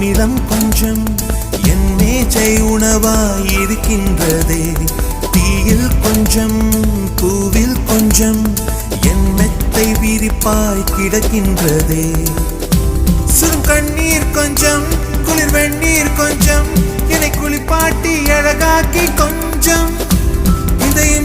அமிலம் கொஞ்சம் என் மேஜை உணவாய் இருக்கின்றதே. தீயில் கொஞ்சம் பூவில் கொஞ்சம் என் மெத்தை விரிப்பாய் கிடக்கின்றதே. சுரும் கண்ணீர் கொஞ்சம் குளிர் வெந்நீர் கொஞ்சம் என்னை குளிப்பாட்டி அழகாக்கி கொஞ்சம்